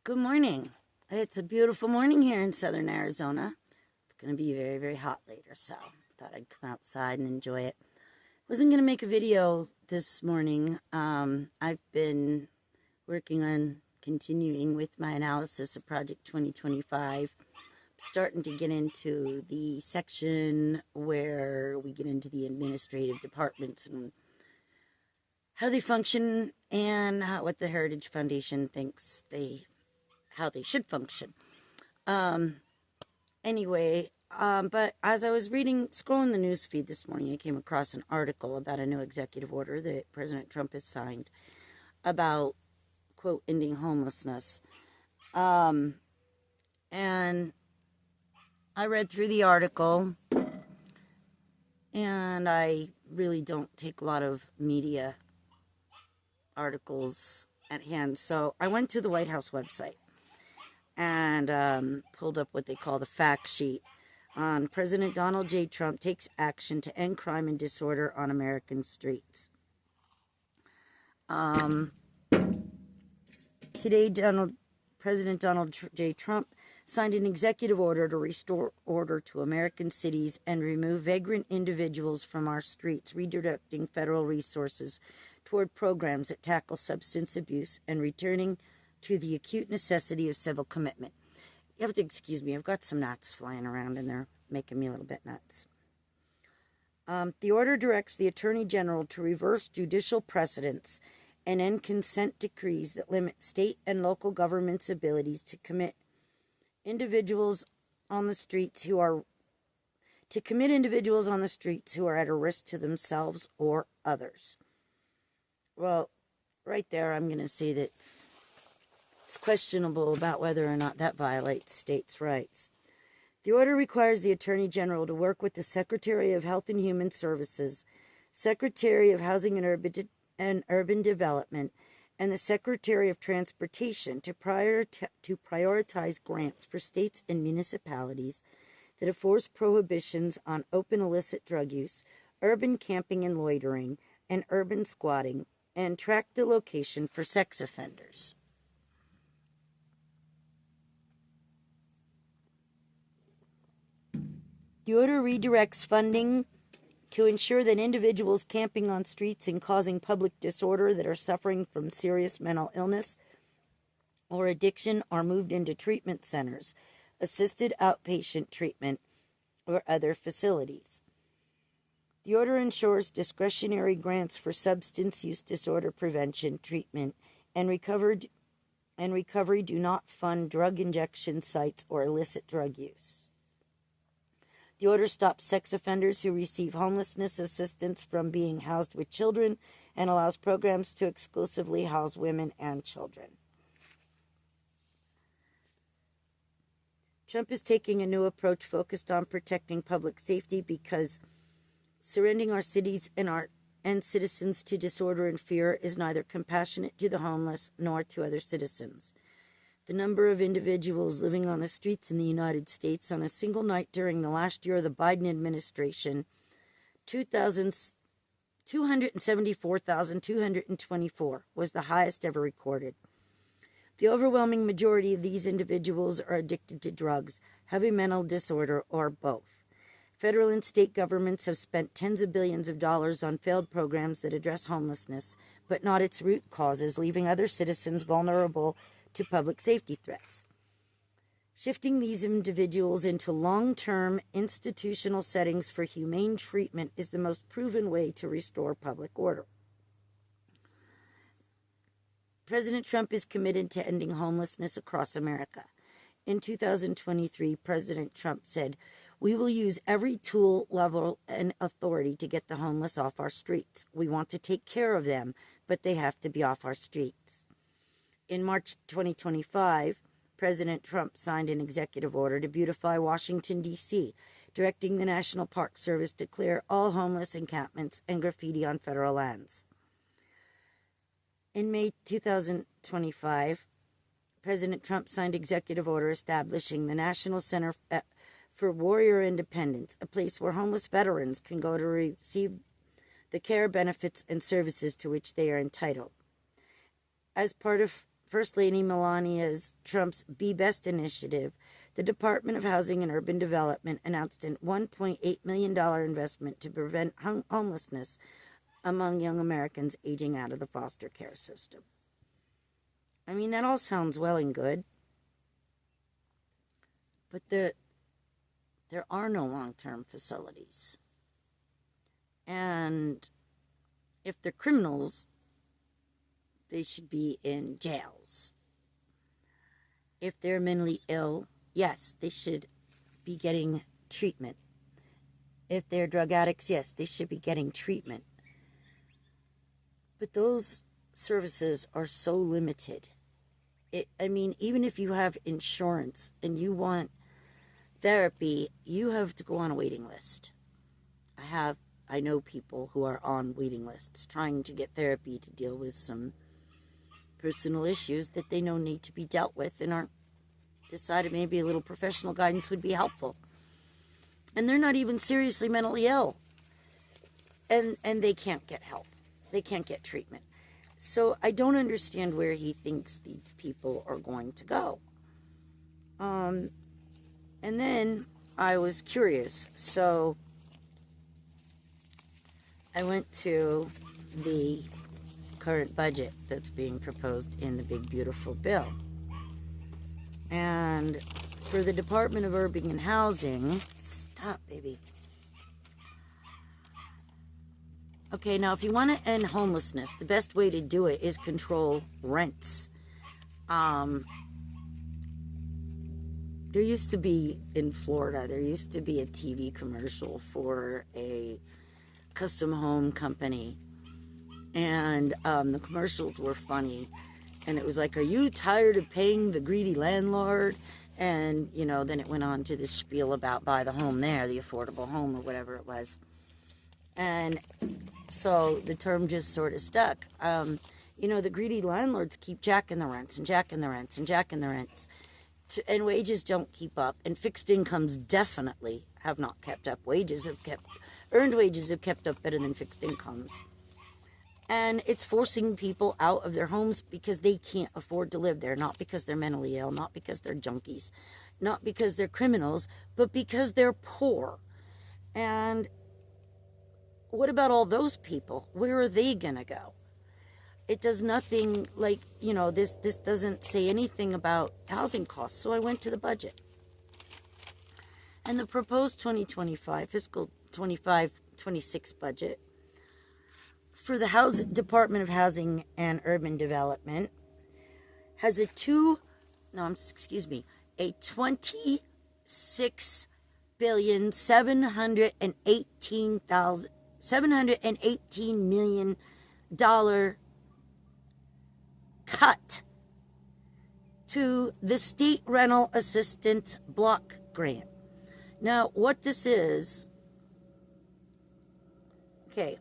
Good morning. It's a beautiful morning here in southern Arizona. It's going to be very, very hot later, so I thought I'd come outside and enjoy it. Wasn't going to make a video this morning. I've been working on continuing with my analysis of Project 2025. Starting to get into the section where we get into the administrative departments and how they function and what the Heritage Foundation thinks how they should function. Anyway, but as I was scrolling the news feed this morning, I came across an article about a new executive order that President Trump has signed about, quote, ending homelessness. And I read through the article, and I really don't take a lot of media articles at hand. So I went to the White House website and pulled up what they call the fact sheet on President Donald J. Trump takes action to end crime and disorder on American streets. Today, President Donald J. Trump signed an executive order to restore order to American cities and remove vagrant individuals from our streets, redirecting federal resources toward programs that tackle substance abuse and returning to the acute necessity of civil commitment. You have to excuse me, I've got some gnats flying around and they're making me a little bit nuts. The order directs the Attorney General to reverse judicial precedents and end consent decrees that limit state and local governments' abilities to commit individuals on the streets who are at a risk to themselves or others. Well, right there, I'm going to say that it's questionable about whether or not that violates states' rights. The order requires the Attorney General to work with the Secretary of Health and Human Services, Secretary of Housing and Urban Development, and the Secretary of Transportation to prioritize grants for states and municipalities that enforce prohibitions on open illicit drug use, urban camping and loitering, and urban squatting, and track the location for sex offenders. The order redirects funding to ensure that individuals camping on streets and causing public disorder that are suffering from serious mental illness or addiction are moved into treatment centers, assisted outpatient treatment, or other facilities. The order ensures discretionary grants for substance use disorder prevention, treatment, and recovery do not fund drug injection sites or illicit drug use. The order stops sex offenders who receive homelessness assistance from being housed with children and allows programs to exclusively house women and children. Trump is taking a new approach focused on protecting public safety because surrendering our cities and citizens to disorder and fear is neither compassionate to the homeless nor to other citizens. The number of individuals living on the streets in the United States on a single night during the last year of the Biden administration, 274,224, was the highest ever recorded. The overwhelming majority of these individuals are addicted to drugs, heavy mental disorder, or both. Federal and state governments have spent tens of billions of dollars on failed programs that address homelessness, but not its root causes, leaving other citizens vulnerable to public safety threats. Shifting these individuals into long-term institutional settings for humane treatment is the most proven way to restore public order. President Trump is committed to ending homelessness across America. In 2023, President Trump said, "We will use every tool, level, and authority to get the homeless off our streets. We want to take care of them, but they have to be off our streets." In March 2025, President Trump signed an executive order to beautify Washington, D.C., directing the National Park Service to clear all homeless encampments and graffiti on federal lands. In May 2025, President Trump signed executive order establishing the National Center for Warrior Independence, a place where homeless veterans can go to receive the care, benefits, and services to which they are entitled. As part of First Lady Melania Trump's Be Best initiative, the Department of Housing and Urban Development announced a $1.8 million investment to prevent homelessness among young Americans aging out of the foster care system. I mean, that all sounds well and good, but there are no long-term facilities. And if they're criminals, they should be in jails. If they're mentally ill, yes, they should be getting treatment. If they're drug addicts, yes, they should be getting treatment. But those services are so limited. Even if you have insurance and you want therapy, you have to go on a waiting list. I know people who are on waiting lists trying to get therapy to deal with some personal issues that they know need to be dealt with and aren't decided maybe a little professional guidance would be helpful. And they're not even seriously mentally ill. And they can't get help. They can't get treatment. So I don't understand where he thinks these people are going to go. And then I was curious. So I went to the current budget that's being proposed in the big beautiful bill. And for the Department of Urban and Housing, stop, baby. Okay, now if you want to end homelessness, the best way to do it is control rents. There used to be, in Florida, there used to be a TV commercial for a custom home company. And the commercials were funny. And it was like, are you tired of paying the greedy landlord? And, then it went on to this spiel about buy the home there, the affordable home or whatever it was. And so the term just sort of stuck. The greedy landlords keep jacking the rents and jacking the rents and jacking the rents. And wages don't keep up. And fixed incomes definitely have not kept up. Earned wages have kept up better than fixed incomes. And it's forcing people out of their homes because they can't afford to live there. Not because they're mentally ill, not because they're junkies, not because they're criminals, but because they're poor. And what about all those people? Where are they going to go? It does nothing this doesn't say anything about housing costs. So I went to the budget. And the proposed 2025, fiscal 25-26 budget for the Department of Housing and Urban Development has a $26,718 million cut to the State Rental Assistance Block Grant. Now, what this is,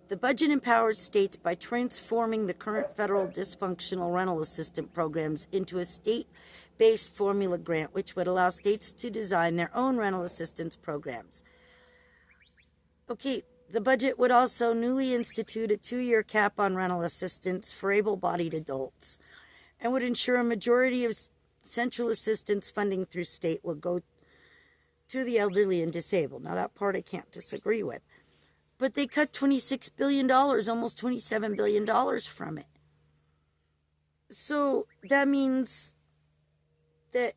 the budget empowers states by transforming the current federal dysfunctional rental assistance programs into a state-based formula grant, which would allow states to design their own rental assistance programs. The budget would also newly institute a 2-year cap on rental assistance for able-bodied adults and would ensure a majority of central assistance funding through state will go to the elderly and disabled. Now, that part I can't disagree with. But they cut $26 billion, almost $27 billion from it. So that means that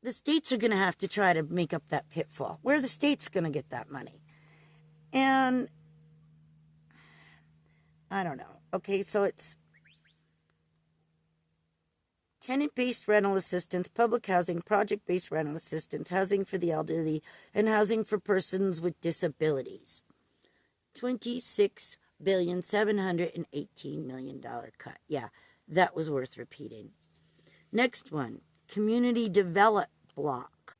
the states are going to have to try to make up that pitfall. Where are the states going to get that money? And I don't know. So it's tenant-based rental assistance, public housing, project-based rental assistance, housing for the elderly, and housing for persons with disabilities. $26,718,000,000 cut. Yeah, that was worth repeating. Next one, community develop block.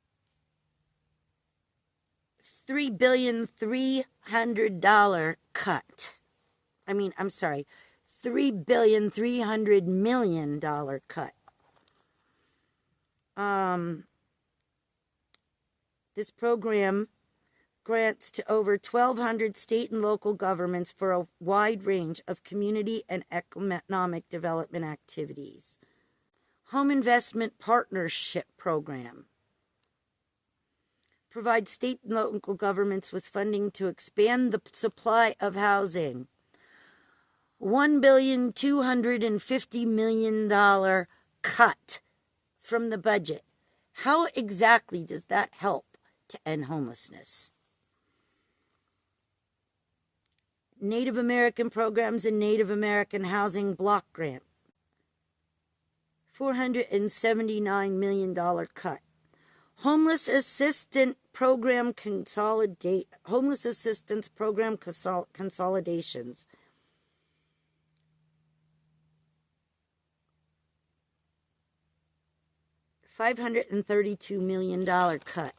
$3,300,000,000 cut. $3,300,000,000 cut. This program grants to over 1,200 state and local governments for a wide range of community and economic development activities. Home Investment Partnership Program provides state and local governments with funding to expand the supply of housing. $1,250,000,000 cut from the budget. How exactly does that help to end homelessness? Native American programs and Native American housing block grant. $479 million cut. Homeless assistance program consolidations. $532 million cut.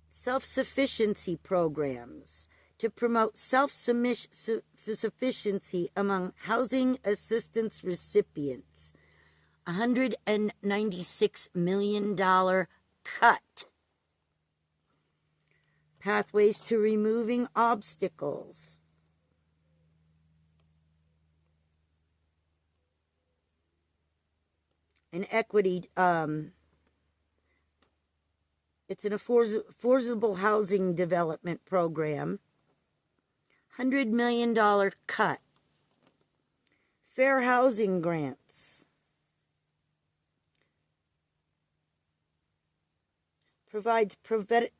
Self-sufficiency programs to promote self-sufficiency among housing assistance recipients. $196 million cut. Pathways to removing obstacles. An equity, it's an affordable housing development program. $100 million cut. Fair housing grants. Provides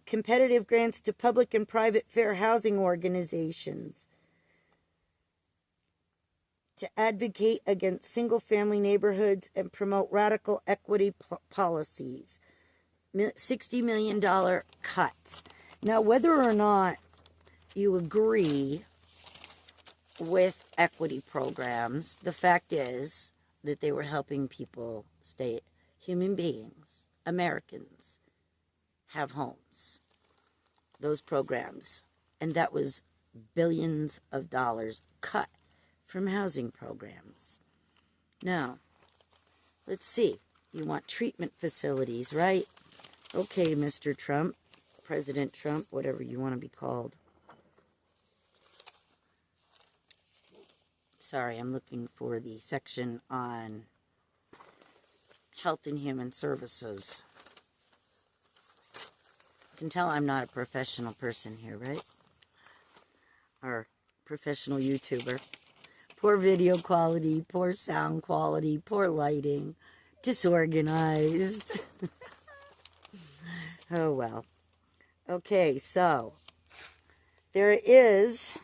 competitive grants to public and private fair housing organizations to advocate against single-family neighborhoods and promote radical equity policies. $60 million cuts. Now, whether or not you agree with equity programs, the fact is that they were helping people stay, human beings, Americans, have homes. Those programs. And that was billions of dollars cut from housing programs. Now, let's see. You want treatment facilities, right? Okay, Mr. Trump, President Trump, whatever you want to be called. Sorry, I'm looking for the section on Health and Human Services. You can tell I'm not a professional person here, right? Or professional YouTuber. Poor video quality, poor sound quality, poor lighting, disorganized. Oh, well. Okay, so there is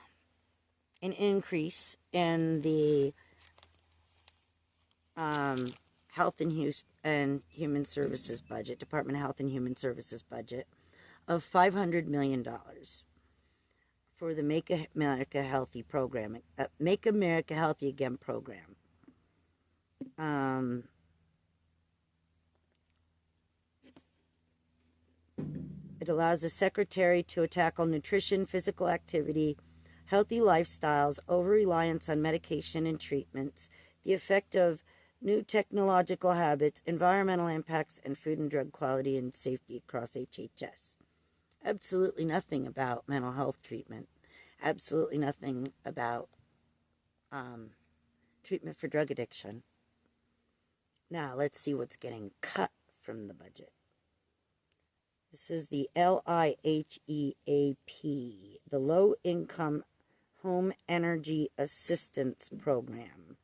an increase in the Health and Human Services budget, Department of Health and Human Services budget, of $500 million for the Make America Healthy program, Make America Healthy Again program. It allows the secretary to tackle nutrition, physical activity, healthy lifestyles, over-reliance on medication and treatments, the effect of new technological habits, environmental impacts, and food and drug quality and safety across HHS. Absolutely nothing about mental health treatment. Absolutely nothing about treatment for drug addiction. Now, let's see what's getting cut from the budget. This is the LIHEAP, the Low Income Home Energy Assistance Program.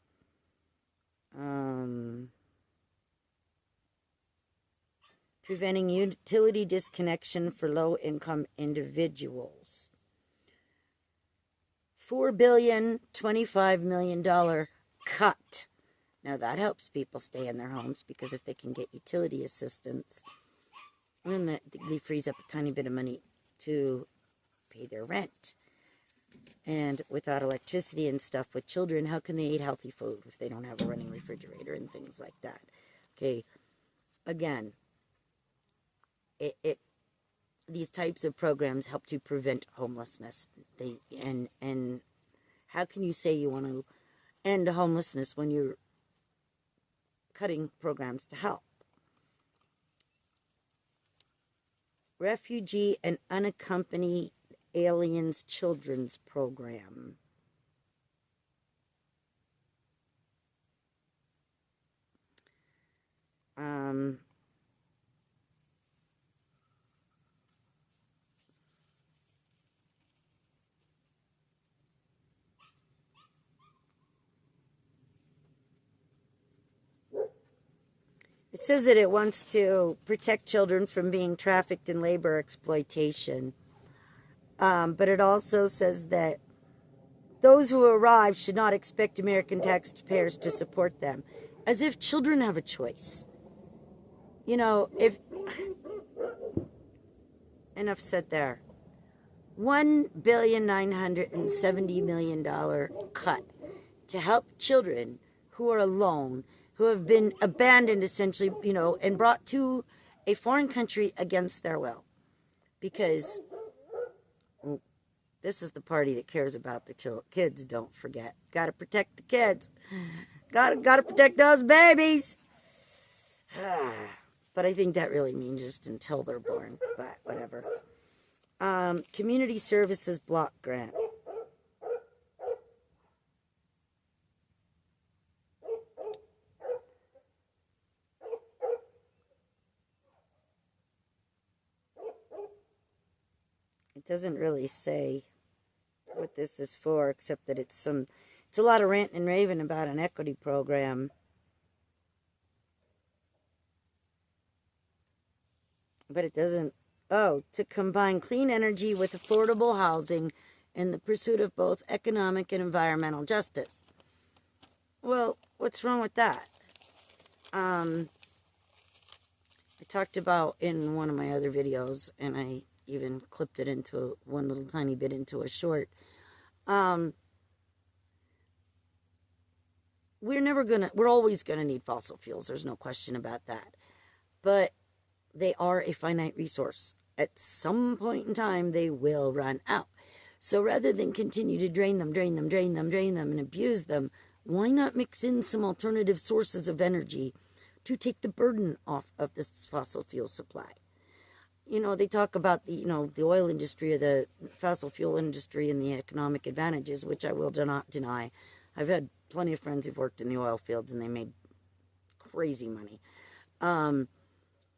Preventing utility disconnection for low-income individuals. $4.025 billion cut. Now that helps people stay in their homes because if they can get utility assistance, then they frees up a tiny bit of money to pay their rent. And without electricity and stuff with children, how can they eat healthy food if they don't have a running refrigerator and things like that? Okay, again, these types of programs help to prevent homelessness. And how can you say you want to end homelessness when you're cutting programs to help? Refugee and Unaccompanied Aliens Children's Program. It says that it wants to protect children from being trafficked in labor exploitation. But it also says that those who arrive should not expect American taxpayers to support them. As if children have a choice. You know, if... Enough said there. $1,970,000,000 cut to help children who are alone, who have been abandoned essentially, you know, and brought to a foreign country against their will. Because this is the party that cares about the kids, don't forget. Got to protect the kids. Got to protect those babies. But I think that really means just until they're born, but whatever. Community Services Block Grant. It doesn't really say what this is for, except that it's a lot of ranting and raving about an equity program. But it doesn't, to combine clean energy with affordable housing in the pursuit of both economic and environmental justice. Well, what's wrong with that? I talked about in one of my other videos, and I even clipped it into one little tiny bit into a short. We're always gonna need fossil fuels. There's no question about that. But they are a finite resource. At some point in time, they will run out. So rather than continue to drain them, and abuse them, why not mix in some alternative sources of energy to take the burden off of this fossil fuel supply? You know, they talk about the oil industry or the fossil fuel industry and the economic advantages, which I will not deny. I've had plenty of friends who've worked in the oil fields and they made crazy money.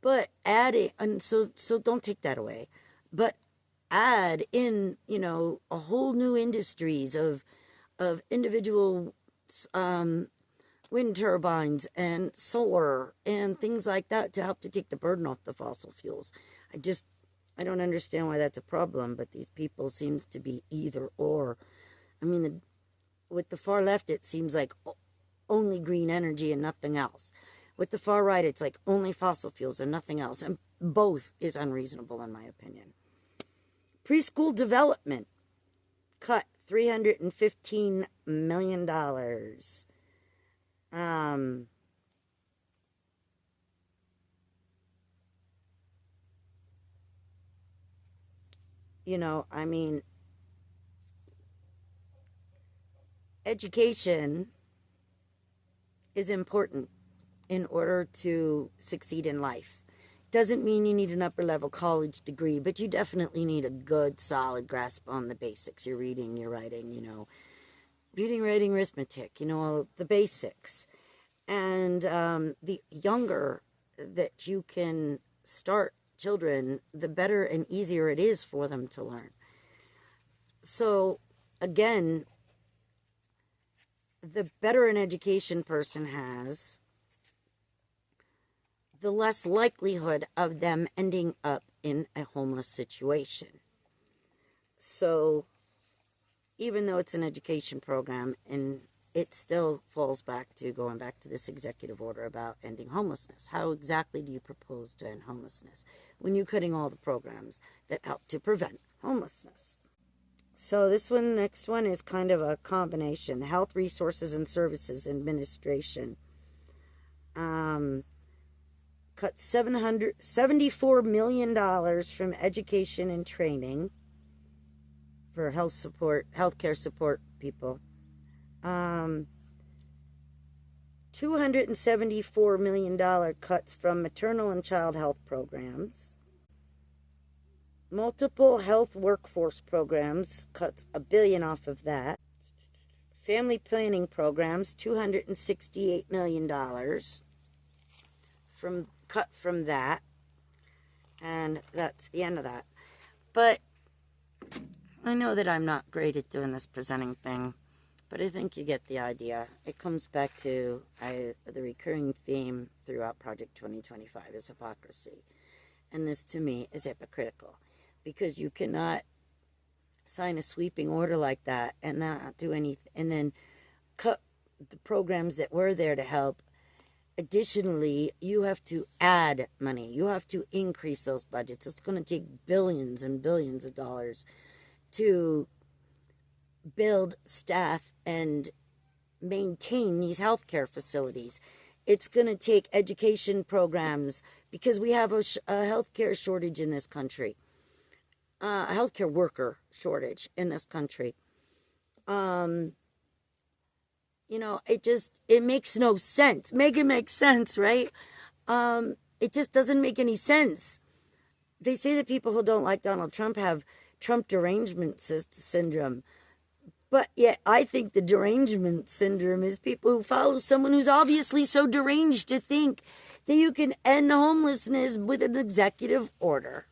But add it, and so don't take that away. But add in, a whole new industries of individual wind turbines and solar and things like that to help to take the burden off the fossil fuels. I don't understand why that's a problem, but these people seems to be either or. I mean, with the far left, it seems like only green energy and nothing else. With the far right, it's like only fossil fuels and nothing else. And both is unreasonable, in my opinion. Preschool development cut $315 million. Education is important in order to succeed in life. Doesn't mean you need an upper level college degree, but you definitely need a good, solid grasp on the basics. Your reading, your writing, reading, writing, arithmetic, the basics. And the younger that you can start children, the better and easier it is for them to learn. So, again, the better an education person has, the less likelihood of them ending up in a homeless situation. So, even though it's an education program, and it still falls back to going back to this executive order about ending homelessness. How exactly do you propose to end homelessness when you're cutting all the programs that help to prevent homelessness? So next one is kind of a combination. The Health Resources and Services Administration cut $74 million from education and training for healthcare support people. $274 million cuts from maternal and child health programs. Multiple health workforce programs, cuts $1 billion off of that. Family planning programs, $268 million cut from that. And that's the end of that. But I know that I'm not great at doing this presenting thing, but I think you get the idea. It comes back to the recurring theme throughout Project 2025 is hypocrisy. And this, to me, is hypocritical, because you cannot sign a sweeping order like that and not do anything, and then cut the programs that were there to help. Additionally, you have to add money. You have to increase those budgets. It's going to take billions and billions of dollars to build, staff, and maintain these healthcare facilities. It's going to take education programs, because we have a healthcare shortage in this country, a healthcare worker shortage in this country. You know, it makes no sense. Make it make sense, right? It just doesn't make any sense. They say that people who don't like Donald Trump have Trump derangement syndrome. But yet I think the derangement syndrome is people who follow someone who's obviously so deranged to think that you can end homelessness with an executive order.